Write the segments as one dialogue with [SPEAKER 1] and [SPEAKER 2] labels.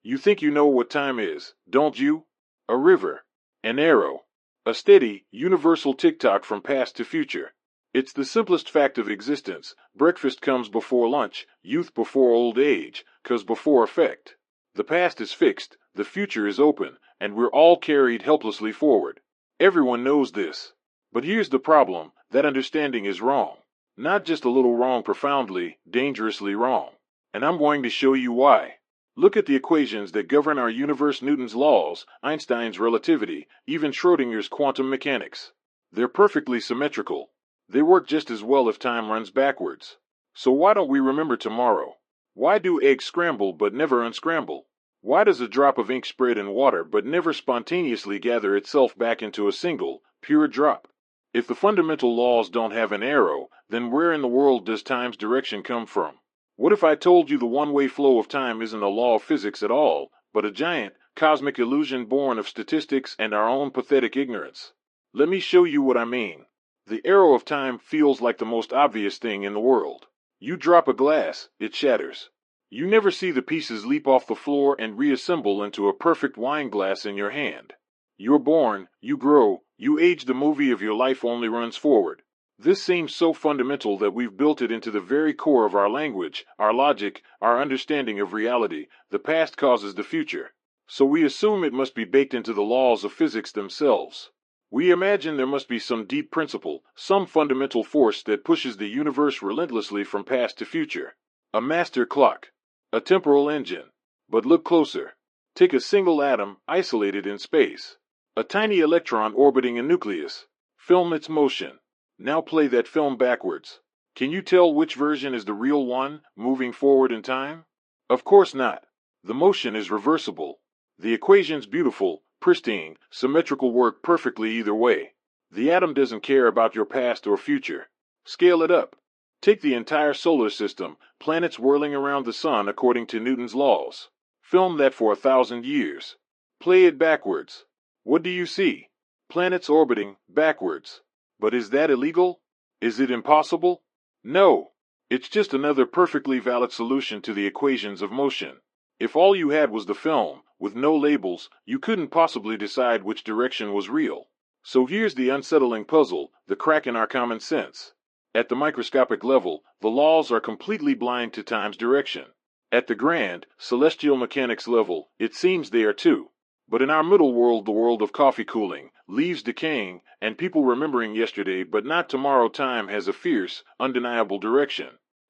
[SPEAKER 1] You think you know what time is, don't you? A river, an arrow, a steady, universal tick-tock from past to future. It's the simplest fact of existence. Breakfast comes before lunch, youth before old age, 'cause before effect. The past is fixed, the future is open, and we're all carried helplessly forward. Everyone knows this. But here's the problem, that understanding is wrong. Not just a little wrong, profoundly, dangerously wrong. And I'm going to show you why. Look at the equations that govern our universe: Newton's laws, Einstein's relativity, even Schrödinger's quantum mechanics. They're perfectly symmetrical. They work just as well if time runs backwards. So why don't we remember tomorrow? Why do eggs scramble but never unscramble? Why does a drop of ink spread in water but never spontaneously gather itself back into a single, pure drop? If the fundamental laws don't have an arrow, then where in the world does time's direction come from? What if I told you the one-way flow of time isn't a law of physics at all, but a giant, cosmic illusion born of statistics and our own pathetic ignorance? Let me show you what I mean. The arrow of time feels like the most obvious thing in the world. You drop a glass, it shatters. You never see the pieces leap off the floor and reassemble into a perfect wine glass in your hand. You're born, you grow, you age, the movie of your life only runs forward. This seems so fundamental that we've built it into the very core of our language, our logic, our understanding of reality. The past causes the future. So we assume it must be baked into the laws of physics themselves. We imagine there must be some deep principle, some fundamental force that pushes the universe relentlessly from past to future. A master clock. A temporal engine. But look closer. Take a single atom, isolated in space. A tiny electron orbiting a nucleus. Film its motion. Now play that film backwards. Can you tell which version is the real one, moving forward in time? Of course not. The motion is reversible. The equation's beautiful, pristine, symmetrical, work perfectly either way. The atom doesn't care about your past or future. Scale it up. Take the entire solar system, planets whirling around the sun according to Newton's laws. Film that for 1,000 years. Play it backwards. What do you see? Planets orbiting backwards. But is that illegal? Is it impossible? No. It's just another perfectly valid solution to the equations of motion. If all you had was the film, with no labels, you couldn't possibly decide which direction was real. So here's the unsettling puzzle, the crack in our common sense. At the microscopic level, the laws are completely blind to time's direction. At the grand, celestial mechanics level, it seems they are too. But in our middle world, the world of coffee cooling, leaves decaying, and people remembering yesterday but not tomorrow, time has a fierce, undeniable direction.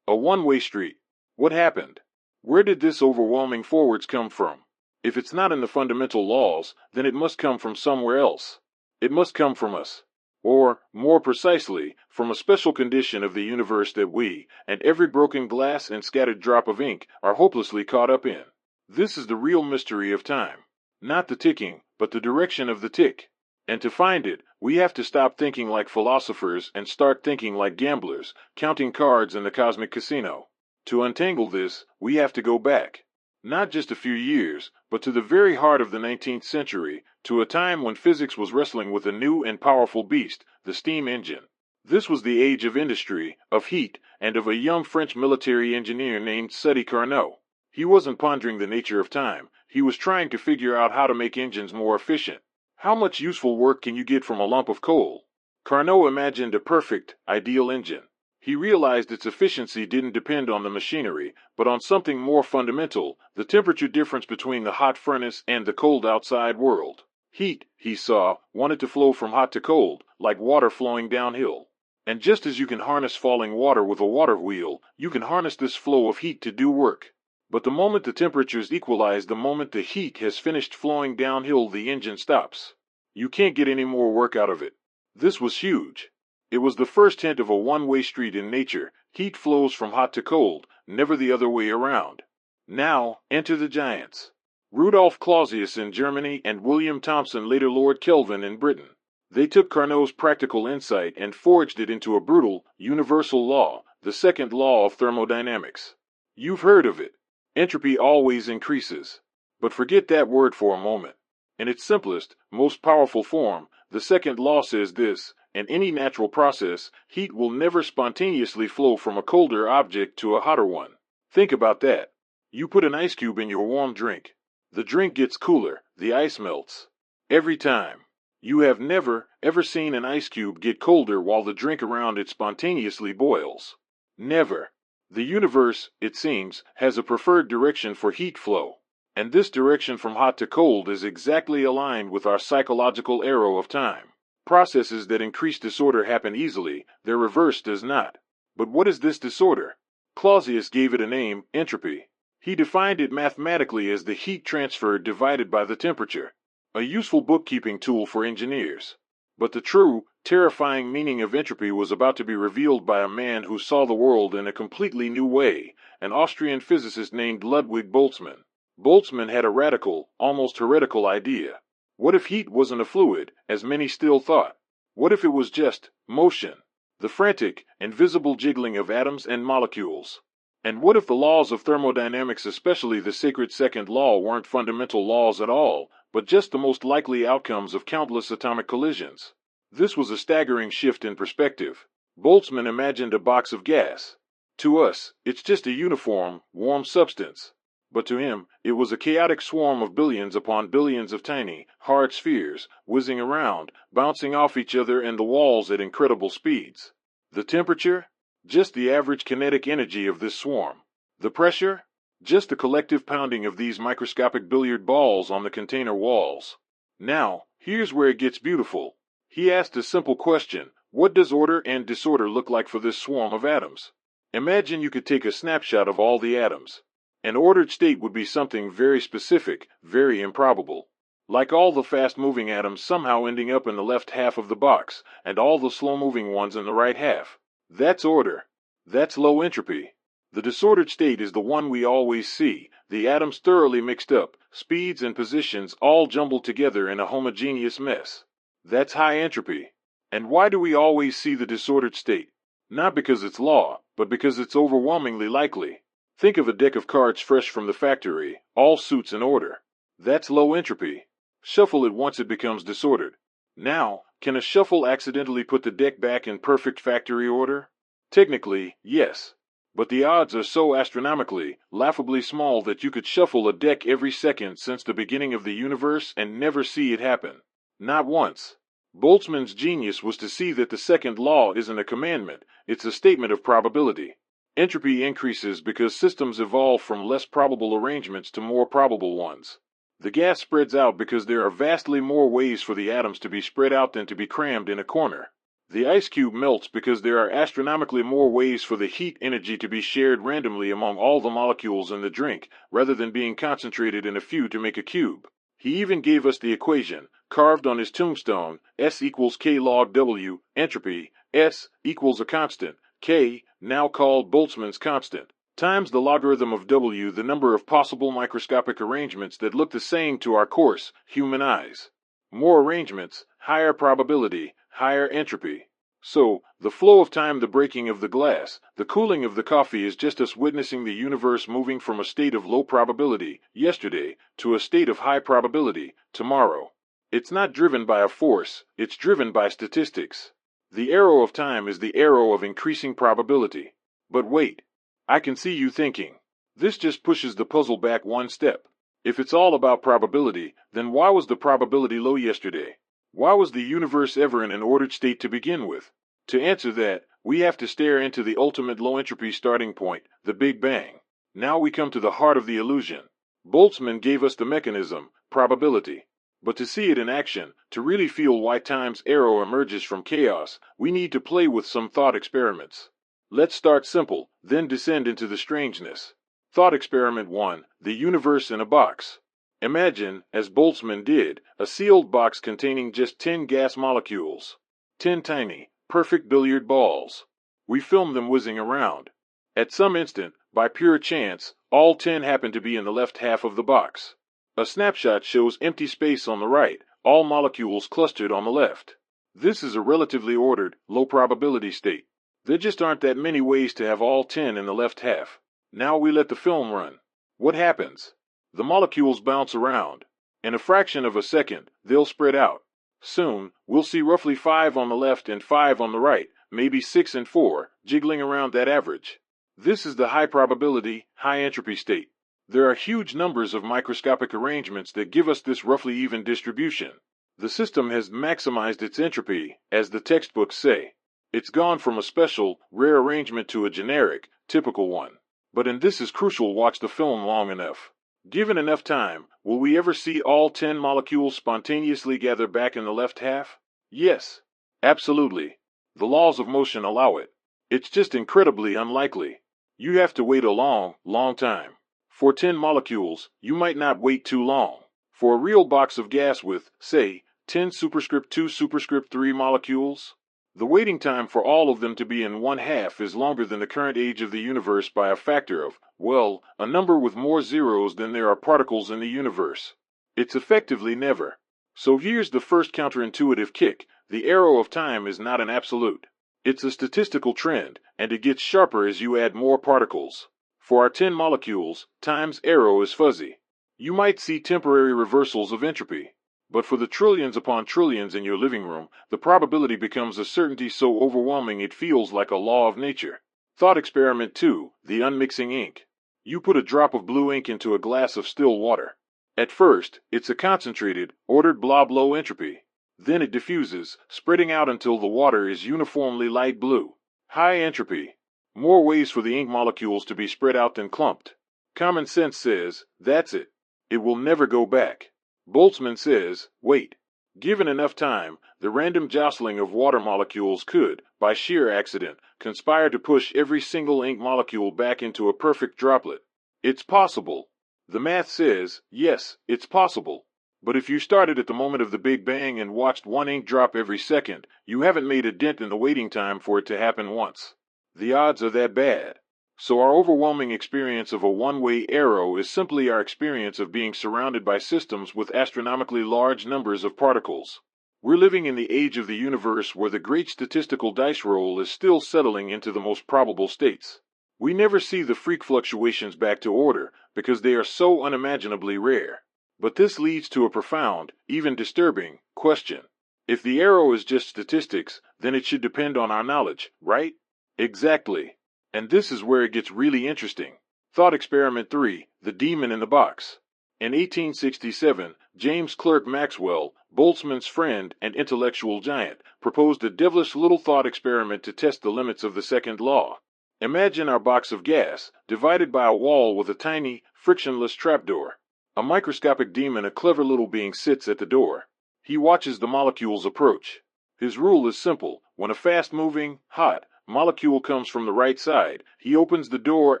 [SPEAKER 1] A one-way street. What happened? Where did this overwhelming forwards come from? If it's not in the fundamental laws, then it must come from somewhere else. It must come from us. Or, more precisely, from a special condition of the universe that we, and every broken glass and scattered drop of ink, are hopelessly caught up in. This is the real mystery of time. Not the ticking, but the direction of the tick. And to find it, we have to stop thinking like philosophers and start thinking like gamblers, counting cards in the cosmic casino. To untangle this, we have to go back. Not just a few years, but to the very heart of the 19th century, to a time when physics was wrestling with a new and powerful beast, the steam engine. This was the age of industry, of heat, and of a young French military engineer named Sadi Carnot. He wasn't pondering the nature of time. He was trying to figure out how to make engines more efficient. How much useful work can you get from a lump of coal? Carnot imagined a perfect, ideal engine. He realized its efficiency didn't depend on the machinery, but on something more fundamental, the temperature difference between the hot furnace and the cold outside world. Heat, he saw, wanted to flow from hot to cold, like water flowing downhill. And just as you can harness falling water with a water wheel, you can harness this flow of heat to do work. But the moment the temperatures equalize, the moment the heat has finished flowing downhill, the engine stops. You can't get any more work out of it. This was huge. It was the first hint of a one-way street in nature. Heat flows from hot to cold, never the other way around. Now, enter the giants. Rudolf Clausius in Germany and William Thomson, later Lord Kelvin, in Britain. They took Carnot's practical insight and forged it into a brutal, universal law, the second law of thermodynamics. You've heard of it. Entropy always increases. But forget that word for a moment. In its simplest, most powerful form, the second law says this: in any natural process, heat will never spontaneously flow from a colder object to a hotter one. Think about that. You put an ice cube in your warm drink. The drink gets cooler, the ice melts. Every time. You have never, ever seen an ice cube get colder while the drink around it spontaneously boils. Never. The universe, it seems, has a preferred direction for heat flow. And this direction from hot to cold is exactly aligned with our psychological arrow of time. Processes that increase disorder happen easily, their reverse does not. But what is this disorder? Clausius gave it a name, entropy. He defined it mathematically as the heat transferred divided by the temperature. A useful bookkeeping tool for engineers. But the true, terrifying meaning of entropy was about to be revealed by a man who saw the world in a completely new way, an Austrian physicist named Ludwig Boltzmann. Boltzmann had a radical, almost heretical idea. What if heat wasn't a fluid, as many still thought? What if it was just motion? The frantic, invisible jiggling of atoms and molecules. And what if the laws of thermodynamics, especially the sacred second law, weren't fundamental laws at all, but just the most likely outcomes of countless atomic collisions? This was a staggering shift in perspective. Boltzmann imagined a box of gas. To us, it's just a uniform, warm substance. But to him, it was a chaotic swarm of billions upon billions of tiny, hard spheres, whizzing around, bouncing off each other and the walls at incredible speeds. The temperature? Just the average kinetic energy of this swarm. The pressure? Just the collective pounding of these microscopic billiard balls on the container walls. Now, here's where it gets beautiful. He asked a simple question: what does order and disorder look like for this swarm of atoms? Imagine you could take a snapshot of all the atoms. An ordered state would be something very specific, very improbable. Like all the fast-moving atoms somehow ending up in the left half of the box, and all the slow-moving ones in the right half. That's order. That's low entropy. The disordered state is the one we always see, the atoms thoroughly mixed up, speeds and positions all jumbled together in a homogeneous mess. That's high entropy. And why do we always see the disordered state? Not because it's law, but because it's overwhelmingly likely. Think of a deck of cards fresh from the factory, all suits in order. That's low entropy. Shuffle it once it becomes disordered. Now, can a shuffle accidentally put the deck back in perfect factory order? Technically, yes. But the odds are so astronomically, laughably small that you could shuffle a deck every second since the beginning of the universe and never see it happen. Not once. Boltzmann's genius was to see that the second law isn't a commandment, it's a statement of probability. Entropy increases because systems evolve from less probable arrangements to more probable ones. The gas spreads out because there are vastly more ways for the atoms to be spread out than to be crammed in a corner. The ice cube melts because there are astronomically more ways for the heat energy to be shared randomly among all the molecules in the drink, rather than being concentrated in a few to make a cube. He even gave us the equation, carved on his tombstone: S equals K log W, entropy, S equals a constant, K, now called Boltzmann's constant, times the logarithm of W, the number of possible microscopic arrangements that look the same to our coarse, human eyes. More arrangements, higher probability, higher entropy. So, the flow of time, the breaking of the glass, the cooling of the coffee is just us witnessing the universe moving from a state of low probability, yesterday, to a state of high probability, tomorrow. It's not driven by a force, it's driven by statistics. The arrow of time is the arrow of increasing probability. But wait, I can see you thinking. This just pushes the puzzle back one step. If it's all about probability, then why was the probability low yesterday? Why was the universe ever in an ordered state to begin with? To answer that, we have to stare into the ultimate low-entropy starting point, the Big Bang. Now we come to the heart of the illusion. Boltzmann gave us the mechanism, probability. But to see it in action, to really feel why time's arrow emerges from chaos, we need to play with some thought experiments. Let's start simple, then descend into the strangeness. Thought experiment 1, the universe in a box. Imagine, as Boltzmann did, a sealed box containing just 10 gas molecules. 10 tiny, perfect billiard balls. We film them whizzing around. At some instant, by pure chance, all 10 happen to be in the left half of the box. A snapshot shows empty space on the right, all molecules clustered on the left. This is a relatively ordered, low probability state. There just aren't that many ways to have all 10 in the left half. Now we let the film run. What happens? The molecules bounce around. In a fraction of a second, they'll spread out. Soon, we'll see roughly 5 on the left and 5 on the right, maybe 6 and 4, jiggling around that average. This is the high probability, high entropy state. There are huge numbers of microscopic arrangements that give us this roughly even distribution. The system has maximized its entropy, as the textbooks say. It's gone from a special, rare arrangement to a generic, typical one. But and this is crucial, watch the film long enough. Given enough time, will we ever see all 10 molecules spontaneously gather back in the left half? Yes. Absolutely. The laws of motion allow it. It's just incredibly unlikely. You have to wait a long, long time. For 10 molecules, you might not wait too long. For a real box of gas with, say, 10 superscript 2 superscript 3 molecules, the waiting time for all of them to be in one half is longer than the current age of the universe by a factor of, well, a number with more zeros than there are particles in the universe. It's effectively never. So here's the first counterintuitive kick. The arrow of time is not an absolute. It's a statistical trend, and it gets sharper as you add more particles. For our 10 molecules, time's arrow is fuzzy. You might see temporary reversals of entropy. But for the trillions upon trillions in your living room, the probability becomes a certainty so overwhelming it feels like a law of nature. Thought experiment 2, the unmixing ink. You put a drop of blue ink into a glass of still water. At first, it's a concentrated, ordered blob low entropy. Then it diffuses, spreading out until the water is uniformly light blue. High entropy. More ways for the ink molecules to be spread out than clumped. Common sense says, that's it. It will never go back. Boltzmann says, wait. Given enough time, the random jostling of water molecules could, by sheer accident, conspire to push every single ink molecule back into a perfect droplet. It's possible. The math says, yes, it's possible. But if you started at the moment of the Big Bang and watched one ink drop every second, you haven't made a dent in the waiting time for it to happen once. The odds are that bad. So our overwhelming experience of a one-way arrow is simply our experience of being surrounded by systems with astronomically large numbers of particles. We're living in the age of the universe where the great statistical dice roll is still settling into the most probable states. We never see the freak fluctuations back to order because they are so unimaginably rare. But this leads to a profound, even disturbing, question. If the arrow is just statistics, then it should depend on our knowledge, right? Exactly. And this is where it gets really interesting. Thought experiment 3, the demon in the box. In 1867, James Clerk Maxwell, Boltzmann's friend and intellectual giant, proposed a devilish little thought experiment to test the limits of the second law. Imagine our box of gas, divided by a wall with a tiny, frictionless trapdoor. A microscopic demon, a clever little being, sits at the door. He watches the molecules approach. His rule is simple. When a fast-moving, hot, molecule comes from the right side, he opens the door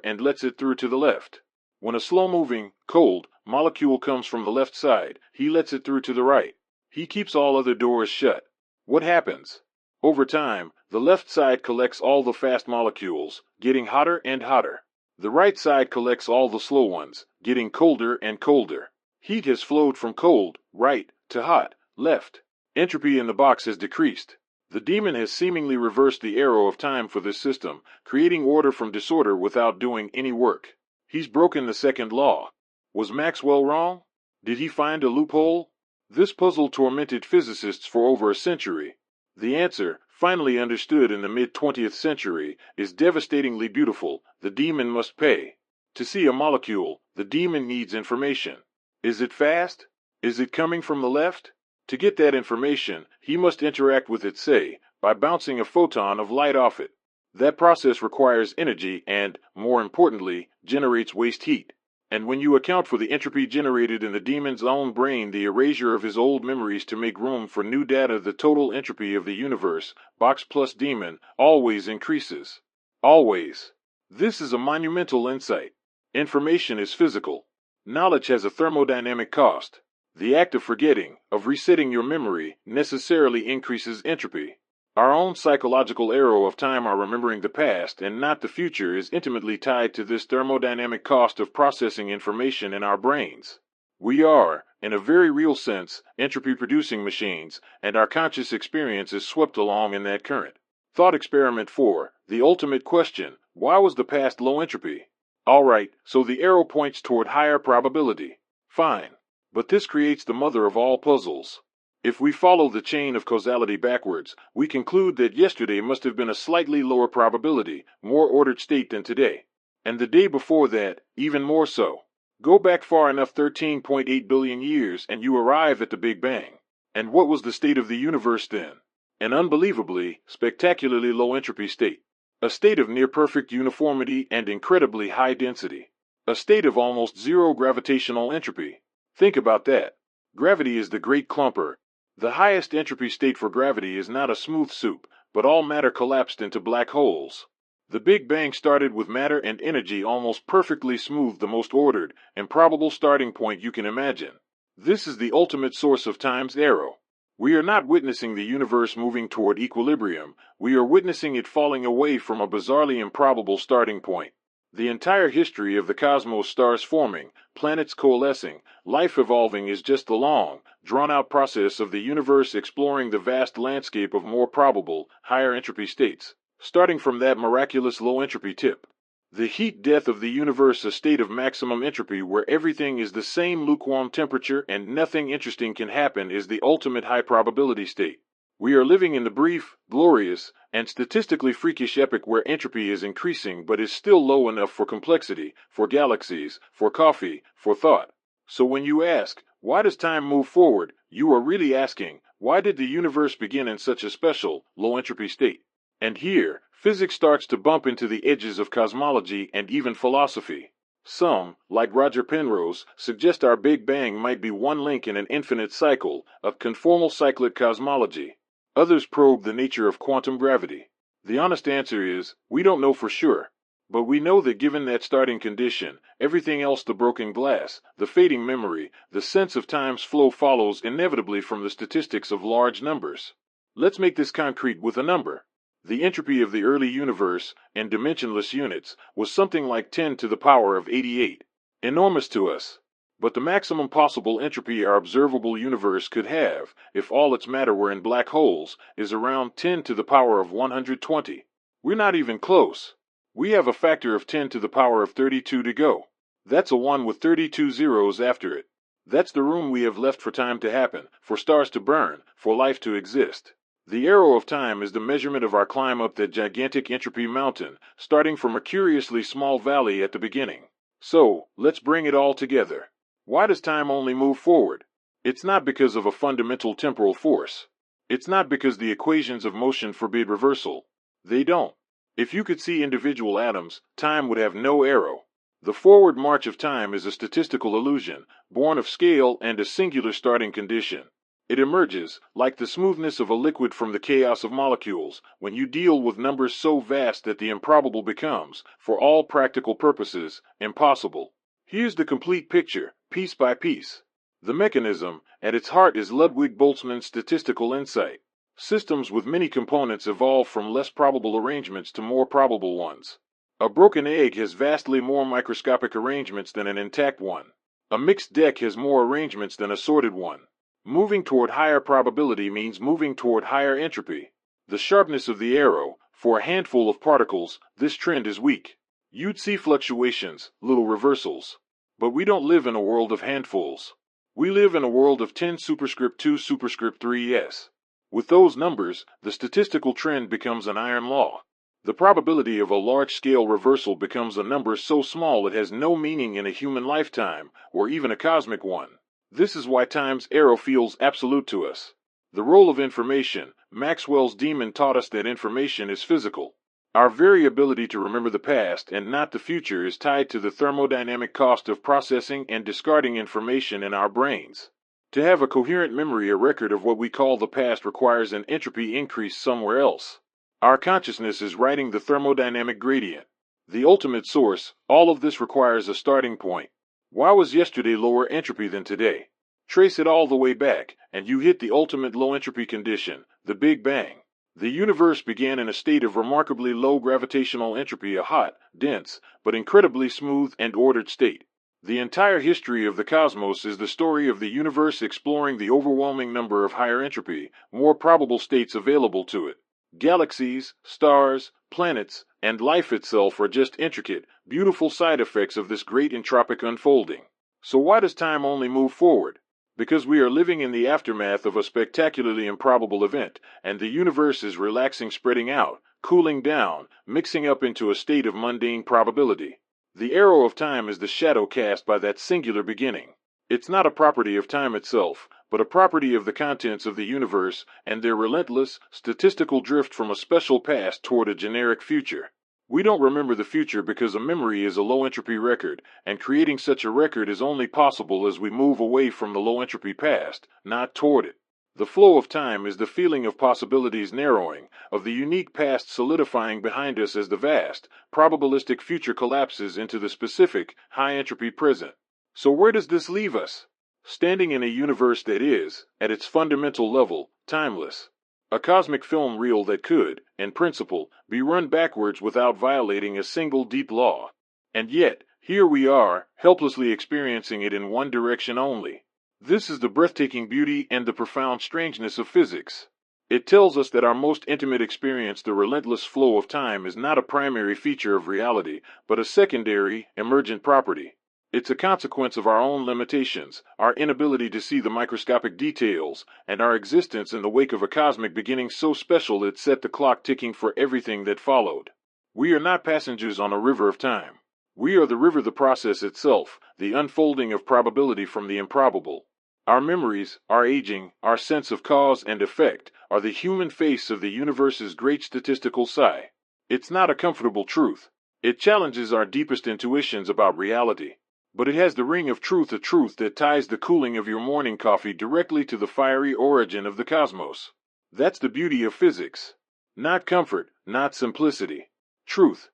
[SPEAKER 1] and lets it through to the left. When a slow-moving, cold, molecule comes from the left side, he lets it through to the right. He keeps all other doors shut. What happens? Over time, the left side collects all the fast molecules, getting hotter and hotter. The right side collects all the slow ones, getting colder and colder. Heat has flowed from cold, right, to hot, left. Entropy in the box has decreased. The demon has seemingly reversed the arrow of time for this system, creating order from disorder without doing any work. He's broken the second law. Was Maxwell wrong? Did he find a loophole? This puzzle tormented physicists for over a century. The answer, finally understood in the mid-20th century, is devastatingly beautiful. The demon must pay. To see a molecule, the demon needs information. Is it fast? Is it coming from the left? To get that information, he must interact with it, say, by bouncing a photon of light off it. That process requires energy and, more importantly, generates waste heat. And when you account for the entropy generated in the demon's own brain, the erasure of his old memories to make room for new data, the total entropy of the universe, box plus demon, always increases. Always. This is a monumental insight. Information is physical. Knowledge has a thermodynamic cost. The act of forgetting, of resetting your memory, necessarily increases entropy. Our own psychological arrow of time, our remembering the past and not the future, is intimately tied to this thermodynamic cost of processing information in our brains. We are, in a very real sense, entropy-producing machines, and our conscious experience is swept along in that current. Thought experiment 4, the ultimate question, why was the past low entropy? Alright, so the arrow points toward higher probability. Fine. But this creates the mother of all puzzles. If we follow the chain of causality backwards, we conclude that yesterday must have been a slightly lower probability, more ordered state than today. And the day before that, even more so. Go back far enough, 13.8 billion years, and you arrive at the Big Bang. And what was the state of the universe then? An unbelievably, spectacularly low entropy state. A state of near-perfect uniformity and incredibly high density. A state of almost zero gravitational entropy. Think about that. Gravity is the great clumper. The highest entropy state for gravity is not a smooth soup, but all matter collapsed into black holes. The Big Bang started with matter and energy almost perfectly smooth, the most ordered, improbable starting point you can imagine. This is the ultimate source of time's arrow. We are not witnessing the universe moving toward equilibrium, we are witnessing it falling away from a bizarrely improbable starting point. The entire history of the cosmos, stars forming, planets coalescing, life evolving, is just the long, drawn-out process of the universe exploring the vast landscape of more probable, higher entropy states, starting from that miraculous low-entropy tip. The heat death of the universe, a state of maximum entropy where everything is the same lukewarm temperature and nothing interesting can happen, is the ultimate high-probability state. We are living in the brief, glorious, and statistically freakish epoch where entropy is increasing but is still low enough for complexity, for galaxies, for coffee, for thought. So when you ask, why does time move forward, you are really asking, why did the universe begin in such a special, low-entropy state? And here, physics starts to bump into the edges of cosmology and even philosophy. Some, like Roger Penrose, suggest our Big Bang might be one link in an infinite cycle of conformal cyclic cosmology. Others probe the nature of quantum gravity. The honest answer is, we don't know for sure. But we know that given that starting condition, everything else, the broken glass, the fading memory, the sense of time's flow, follows inevitably from the statistics of large numbers. Let's make this concrete with a number. The entropy of the early universe, in dimensionless units, was something like 10 to the power of 88. Enormous to us. But the maximum possible entropy our observable universe could have, if all its matter were in black holes, is around 10 to the power of 120. We're not even close. We have a factor of 10 to the power of 32 to go. That's a 1 with 32 zeros after it. That's the room we have left for time to happen, for stars to burn, for life to exist. The arrow of time is the measurement of our climb up that gigantic entropy mountain, starting from a curiously small valley at the beginning. So, let's bring it all together. Why does time only move forward? It's not because of a fundamental temporal force. It's not because the equations of motion forbid reversal. They don't. If you could see individual atoms, time would have no arrow. The forward march of time is a statistical illusion, born of scale and a singular starting condition. It emerges, like the smoothness of a liquid from the chaos of molecules, when you deal with numbers so vast that the improbable becomes, for all practical purposes, impossible. Here's the complete picture, piece by piece. The mechanism, at its heart, is Ludwig Boltzmann's statistical insight. Systems with many components evolve from less probable arrangements to more probable ones. A broken egg has vastly more microscopic arrangements than an intact one. A mixed deck has more arrangements than a sorted one. Moving toward higher probability means moving toward higher entropy. The sharpness of the arrow, for a handful of particles, this trend is weak. You'd see fluctuations, little reversals. But we don't live in a world of handfuls. We live in a world of 10 superscript 2 superscript 3s. With those numbers, the statistical trend becomes an iron law. The probability of a large-scale reversal becomes a number so small it has no meaning in a human lifetime, or even a cosmic one. This is why time's arrow feels absolute to us. The role of information. Maxwell's demon taught us that information is physical. Our very ability to remember the past and not the future is tied to the thermodynamic cost of processing and discarding information in our brains. To have a coherent memory, a record of what we call the past, requires an entropy increase somewhere else. Our consciousness is writing the thermodynamic gradient. The ultimate source. All of this requires a starting point. Why was yesterday lower entropy than today? Trace it all the way back, and you hit the ultimate low entropy condition, the Big Bang. The universe began in a state of remarkably low gravitational entropy, a hot, dense, but incredibly smooth and ordered state. The entire history of the cosmos is the story of the universe exploring the overwhelming number of higher entropy, more probable states available to it. Galaxies, stars, planets, and life itself are just intricate, beautiful side effects of this great entropic unfolding. So why does time only move forward? Because we are living in the aftermath of a spectacularly improbable event, and the universe is relaxing, spreading out, cooling down, mixing up into a state of mundane probability. The arrow of time is the shadow cast by that singular beginning. It's not a property of time itself, but a property of the contents of the universe and their relentless, statistical drift from a special past toward a generic future. We don't remember the future because a memory is a low-entropy record, and creating such a record is only possible as we move away from the low-entropy past, not toward it. The flow of time is the feeling of possibilities narrowing, of the unique past solidifying behind us as the vast, probabilistic future collapses into the specific, high-entropy present. So where does this leave us? Standing in a universe that is, at its fundamental level, timeless. A cosmic film reel that could, in principle, be run backwards without violating a single deep law. And yet, here we are, helplessly experiencing it in one direction only. This is the breathtaking beauty and the profound strangeness of physics. It tells us that our most intimate experience, the relentless flow of time, is not a primary feature of reality, but a secondary, emergent property. It's a consequence of our own limitations, our inability to see the microscopic details, and our existence in the wake of a cosmic beginning so special it set the clock ticking for everything that followed. We are not passengers on a river of time. We are the river, the process itself, the unfolding of probability from the improbable. Our memories, our aging, our sense of cause and effect are the human face of the universe's great statistical sigh. It's not a comfortable truth. It challenges our deepest intuitions about reality. But it has the ring of truth, a truth that ties the cooling of your morning coffee directly to the fiery origin of the cosmos. That's the beauty of physics. Not comfort, not simplicity. Truth.